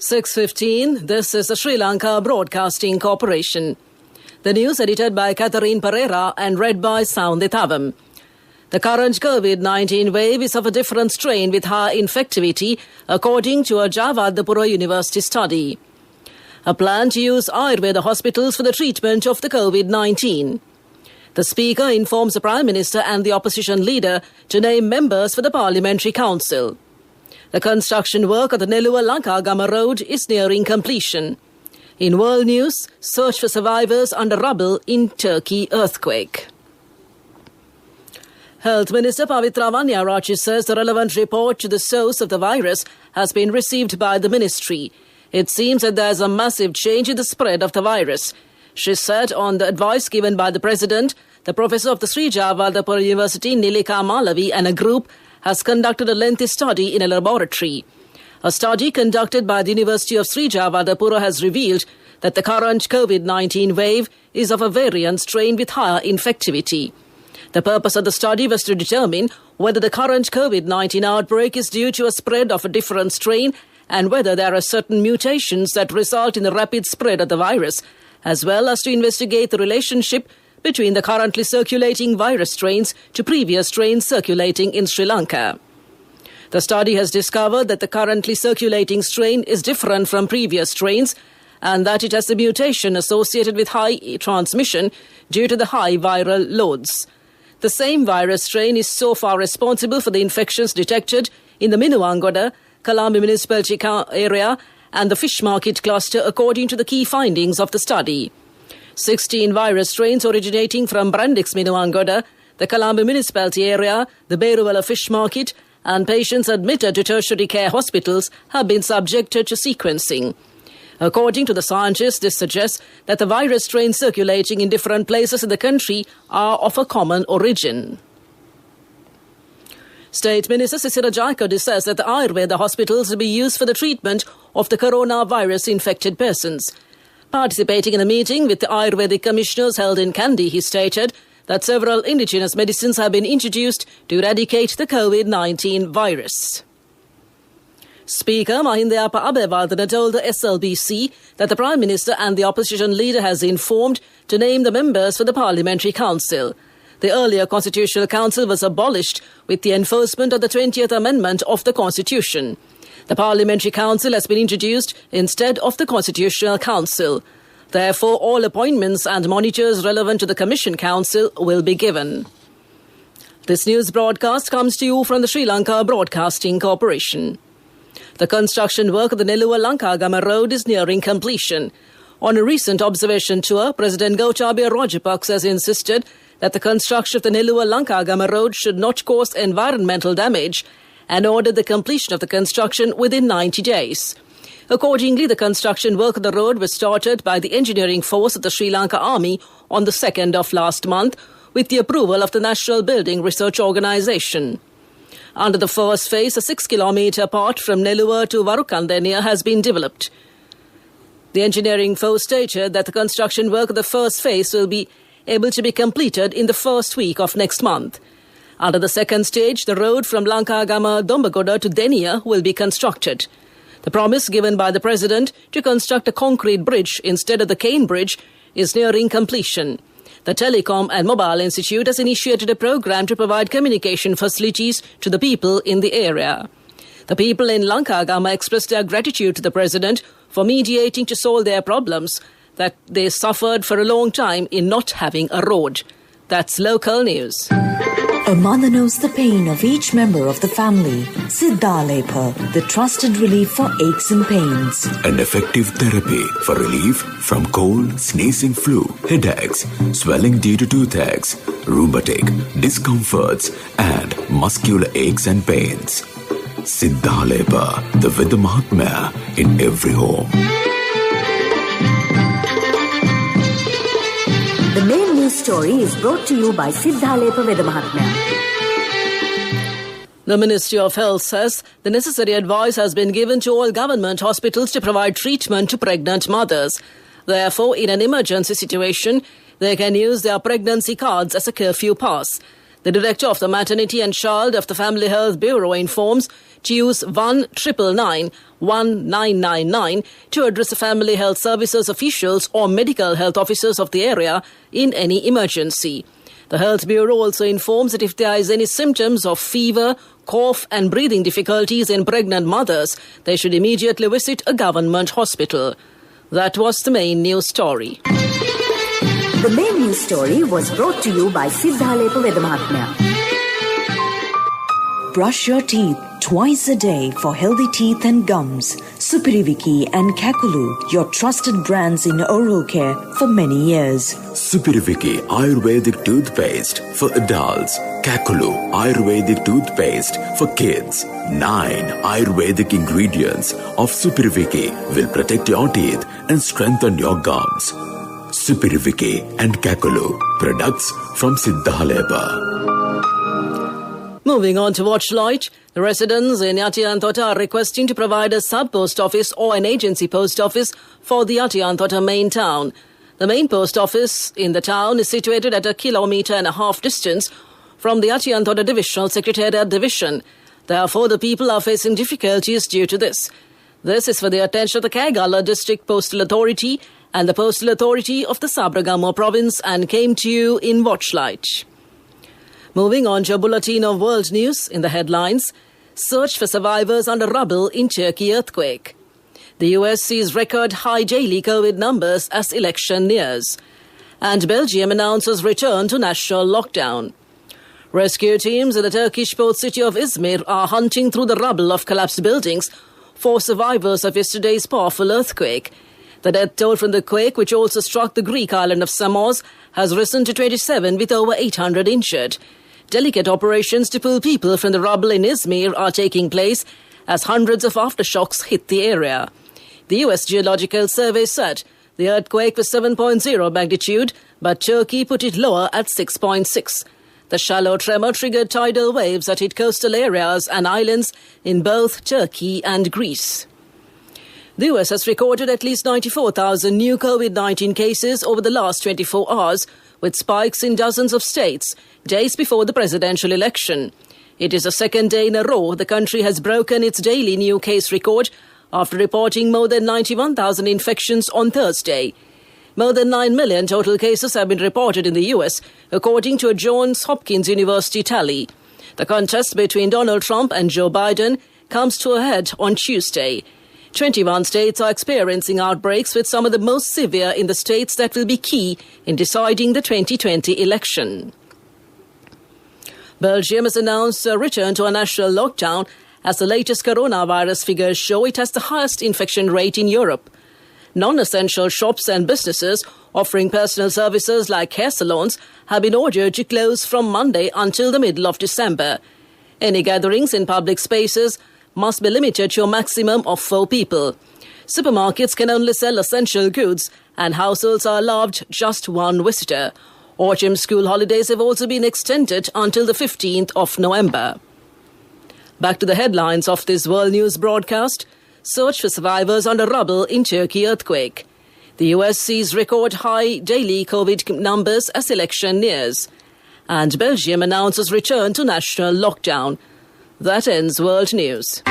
6:15, this is the Sri Lanka Broadcasting Corporation. The news edited by Catherine Pereira and read by Soundithavam. The current COVID-19 wave is of a different strain with high infectivity, according to a Javadapura University study. A plan to use Ayurveda hospitals for the treatment of the COVID-19. The Speaker informs the Prime Minister and the opposition leader to name members for the Parliamentary Council. The construction work of the Nelluwa-Lankagama Road is nearing completion. In world news, search for survivors under rubble in Turkey earthquake. Health Minister Pavitra Vanyarachi says the relevant report to the source of the virus has been received by the ministry. It seems that there is a massive change in the spread of the virus. She said on the advice given by the President, the professor of the Sri Javadapura University, Nilika Malavi, and a group has conducted a lengthy study in a laboratory. A study conducted by the University of Sri Javadapura has revealed that the current COVID-19 wave is of a variant strain with higher infectivity. The purpose of the study was to determine whether the current COVID-19 outbreak is due to a spread of a different strain and whether there are certain mutations that result in the rapid spread of the virus, as well as to investigate the relationship between the currently circulating virus strains to previous strains circulating in Sri Lanka. The study has discovered that the currently circulating strain is different from previous strains and that it has a mutation associated with high transmission due to the high viral loads. The same virus strain is so far responsible for the infections detected in the Minuwangoda, Kalambi municipality area and the fish market cluster according to the key findings of the study. 16 virus strains originating from Brandix Minuwangoda, the Kalambi municipality area, the Beruwala fish market and patients admitted to tertiary care hospitals have been subjected to sequencing. According to the scientists, this suggests that the virus strains circulating in different places in the country are of a common origin. State Minister Sisira Jayakodi says that the Ayurveda hospitals will be used for the treatment of the coronavirus-infected persons. Participating in a meeting with the Ayurvedic commissioners held in Kandy, he stated that several indigenous medicines have been introduced to eradicate the COVID-19 virus. Speaker Mahindayappa Abeyewardene told the SLBC that the Prime Minister and the opposition leader has informed to name the members for the Parliamentary Council. The earlier Constitutional Council was abolished with the enforcement of the 20th Amendment of the Constitution. The Parliamentary Council has been introduced instead of the Constitutional Council. Therefore, all appointments and monitors relevant to the Commission Council will be given. This news broadcast comes to you from the Sri Lanka Broadcasting Corporation. The construction work of the Nelluwa-Lankagama Road is nearing completion. On a recent observation tour, President Gotabaya Rajapaksa has insisted that the construction of the Nelluwa-Lankagama Road should not cause environmental damage and ordered the completion of the construction within 90 days. Accordingly, the construction work of the road was started by the engineering force of the Sri Lanka Army on the 2nd of last month with the approval of the National Building Research Organisation. Under the first phase, a 6-kilometre part from Nelluwa to Varukandeniya has been developed. The engineering force stated that the construction work of the first phase will be able to be completed in the first week of next month. Under the second stage, the road from Lankagama Dombagoda to Deniya will be constructed. The promise given by the President to construct a concrete bridge instead of the cane bridge is nearing completion. The Telecom and Mobile Institute has initiated a program to provide communication facilities to the people in the area. The people in Lankagama expressed their gratitude to the President for mediating to solve their problems that they suffered for a long time in not having a road. That's local news. A mother knows the pain of each member of the family. Siddhalepa, the trusted relief for aches and pains. An effective therapy for relief from cold, sneezing, flu, headaches, swelling due to toothaches, rheumatic, discomforts, and muscular aches and pains. Siddhalepa, the Veda Mahatmya in every home. The main news story is brought to you by Siddhalepa Veda Mahatmya. The Ministry of Health says the necessary advice has been given to all government hospitals to provide treatment to pregnant mothers. Therefore, in an emergency situation, they can use their pregnancy cards as a curfew pass. The director of the Maternity and Child of the Family Health Bureau informs to use 1999 to address the Family Health Services officials or medical health officers of the area in any emergency. The Health Bureau also informs that if there is any symptoms of fever, cough and breathing difficulties in pregnant mothers, they should immediately visit a government hospital. That was the main news story. The main news story was brought to you by Siddhalepa Vedamahatmya. Brush your teeth twice a day for healthy teeth and gums. Supiriviki and Kakulu, your trusted brands in oral care for many years. Supiriviki Ayurvedic toothpaste for adults. Kakulu Ayurvedic toothpaste for kids. 9 Ayurvedic ingredients of Supiriviki will protect your teeth and strengthen your gums. Supiriviki and Kakulu, products from Siddhalepa. Moving on to Watchlight, the residents in Yatiantota are requesting to provide a sub-post office or an agency post office for the Yatiantota main town. The main post office in the town is situated at 1.5 kilometers distance from the Yatiantota Divisional Secretariat Division. Therefore, the people are facing difficulties due to this. This is for the attention of the Kagala District Postal Authority and the Postal Authority of the Sabragamo Province and came to you in Watchlight. Moving on to a bulletin of world news in the headlines. Search for survivors under rubble in Turkey earthquake. The US sees record high daily COVID numbers as election nears. And Belgium announces return to national lockdown. Rescue teams in the Turkish port city of Izmir are hunting through the rubble of collapsed buildings for survivors of yesterday's powerful earthquake. The death toll from the quake, which also struck the Greek island of Samos, has risen to 27 with over 800 injured. Delicate operations to pull people from the rubble in Izmir are taking place as hundreds of aftershocks hit the area. The US Geological Survey said the earthquake was 7.0 magnitude, but Turkey put it lower at 6.6. The shallow tremor triggered tidal waves that hit coastal areas and islands in both Turkey and Greece. The US has recorded at least 94,000 new COVID-19 cases over the last 24 hours, with spikes in dozens of states, days before the presidential election. It is the second day in a row the country has broken its daily new case record after reporting more than 91,000 infections on Thursday. More than 9 million total cases have been reported in the US, according to a Johns Hopkins University tally. The contest between Donald Trump and Joe Biden comes to a head on Tuesday. 21 states are experiencing outbreaks, with some of the most severe in the states that will be key in deciding the 2020 election. Belgium has announced a return to a national lockdown as the latest coronavirus figures show it has the highest infection rate in Europe. Non-essential shops and businesses offering personal services like hair salons have been ordered to close from Monday until the middle of December. Any gatherings in public spaces must be limited to a maximum of 4 people. Supermarkets can only sell essential goods and households are allowed just 1 visitor. Autumn school holidays have also been extended until the 15th of November. Back to the headlines of this World News broadcast. Search for survivors under rubble in Turkey earthquake. The US sees record high daily COVID numbers as election nears. And Belgium announces return to national lockdown. That ends World News.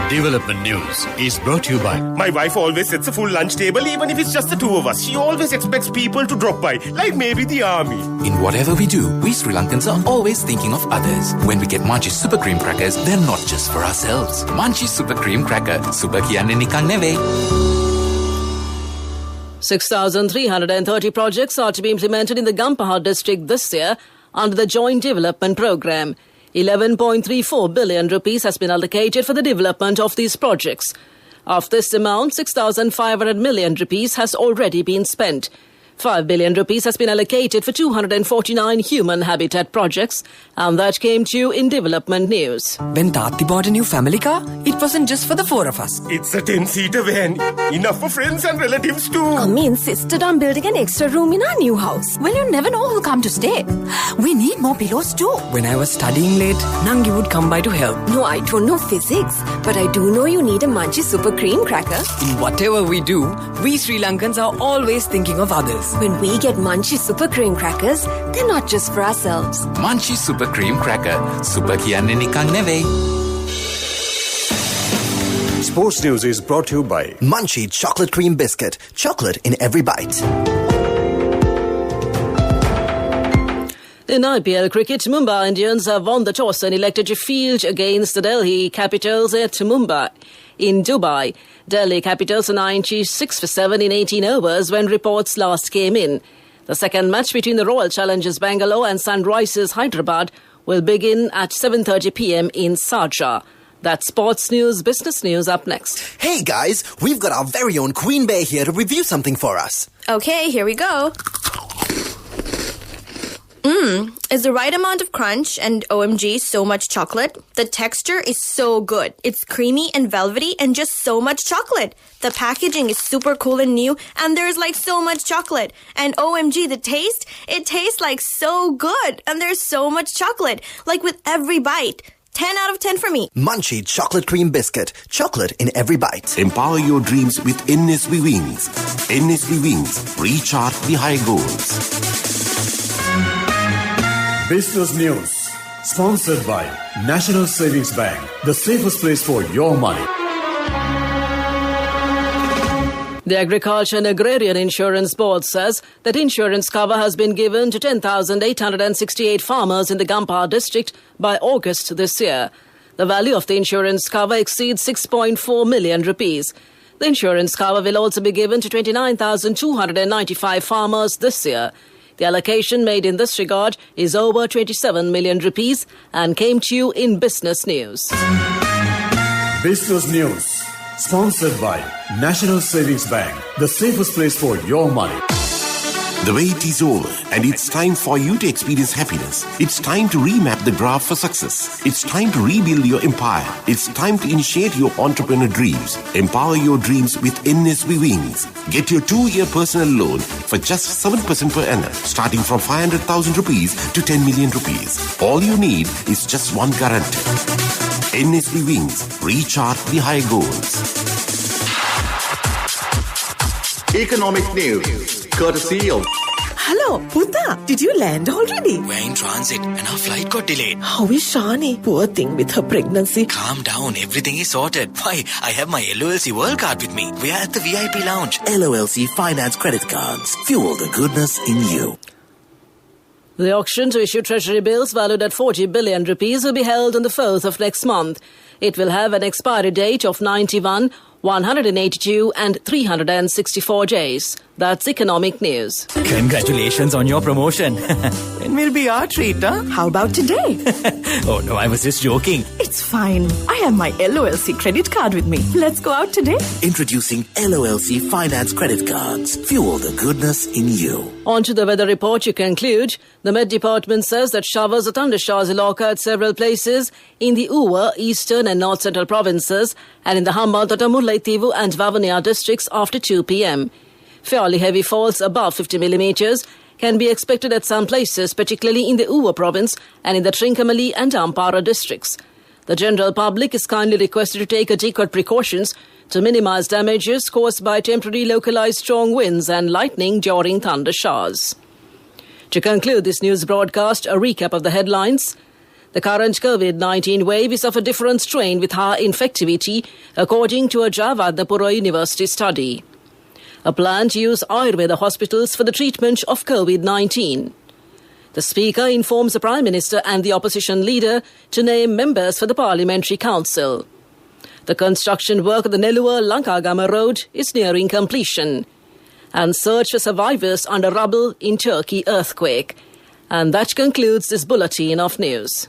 Development News is brought to you by... My wife always sets a full lunch table, even if it's just the 2 of us. She always expects people to drop by, like maybe the army. In whatever we do, we Sri Lankans are always thinking of others. When we get Munchie Super Cream Crackers, they're not just for ourselves. Munchie Super Cream Cracker. Super kiyanne nikan neve. 6,330 projects are to be implemented in the Gampaha district this year under the Joint Development Programme. 11.34 billion rupees has been allocated for the development of these projects. Of this amount, 6,500 million rupees has already been spent. 5 billion rupees has been allocated for 249 human habitat projects, and that came to you in Development News. When Tati bought a new family car, it wasn't just for the 4 of us. It's a 10-seater van. Enough for friends and relatives too. Me insisted on building an extra room in our new house. Well, you never know who'll come to stay. We need more pillows too. When I was studying late, Nangi would come by to help. No, I don't know physics, but I do know you need a Munchie Super Cream Cracker. In whatever we do, we Sri Lankans are always thinking of others. happiness. When we get Munchie Super Cream Crackers, they're not just for ourselves. Munchie Super Cream Cracker. Super kiyanne nikan නෙවෙයි. Sports News is brought to you by Munchie Chocolate Cream Biscuit. Chocolate in every bite. In IPL cricket, Mumbai Indians have won the toss and elected to field against the Delhi Capitals at Mumbai. In Dubai, Delhi Capitals are 96 for 7 in 18 overs when reports last came in. The second match between the Royal Challengers Bangalore and Sunrisers Hyderabad will begin at 7:30 p.m. in Sharjah. That's sports news, business news up next. Hey guys, we've got our very own Queen Bear here to review something for us. Okay, here we go. Is the right amount of crunch and OMG so much chocolate. The texture is so good. It's creamy and velvety and just so much chocolate. The packaging is super cool and new and there's like so much chocolate. And OMG, the taste, it tastes like so good and there's so much chocolate. Like with every bite. 10 out of 10 for me. Munchie Chocolate Cream Biscuit. Chocolate in every bite. Empower your dreams with NSV Wings. NSV Wings. Reach out the high goals. Business News, sponsored by National Savings Bank, the safest place for your money. The Agriculture and Agrarian Insurance Board says that insurance cover has been given to 10,868 farmers in the Gampar district by August this year. The value of the insurance cover exceeds 6.4 million rupees. The insurance cover will also be given to 29,295 farmers this year. The allocation made in this regard is over 27 million rupees and came to you in Business News. Business News, sponsored by National Savings Bank, the safest place for your money. The wait is over and it's time for you to experience happiness. It's time to remap the graph for success. It's time to rebuild your empire. It's time to initiate your entrepreneur dreams. Empower your dreams with NSV Wings. Get your 2-year personal loan for just 7% per annum, starting from 500,000 rupees to 10 million rupees. All you need is just one guarantee. NSV Wings. Reach out the high goals. Economic news, courtesy of... Hello, Puta. Did you land already? We're in transit and our flight got delayed. How is Shani? Poor thing with her pregnancy. Calm down, everything is sorted. Why, I have my LOLC World Card with me. We are at the VIP lounge. LOLC Finance Credit Cards. Fuel the goodness in you. The auction to issue treasury bills valued at 40 billion rupees will be held on the 4th of next month. It will have an expiry date of 91, 182 and 364 days. That's economic news. Congratulations on your promotion. When will be our treat, huh? How about today? Oh no, I was just joking. It's fine. I have my LOLC credit card with me. Let's go out today. Introducing LOLC Finance Credit Cards. Fuel the goodness in you. On to the weather report you conclude. The Met Department says that showers or thundershowers will occur at several places in the Uva, eastern and north central provinces and in the Hambantota, Mullaitivu and Vavuniya districts after 2 p.m. Fairly heavy falls above 50 millimeters can be expected at some places, particularly in the Uva province and in the Trincomalee and Ampara districts. The general public is kindly requested to take adequate precautions to minimize damages caused by temporary localized strong winds and lightning during thunder showers. To conclude this news broadcast, a recap of the headlines. The current COVID-19 wave is of a different strain with high infectivity, according to a Jawadhapura University study. A plan to use Ayurveda hospitals for the treatment of COVID-19. The Speaker informs the Prime Minister and the Opposition Leader to name members for the Parliamentary Council. The construction work of the Nellore-Lankagama Road is nearing completion. And search for survivors under rubble in Turkey earthquake. And that concludes this bulletin of news.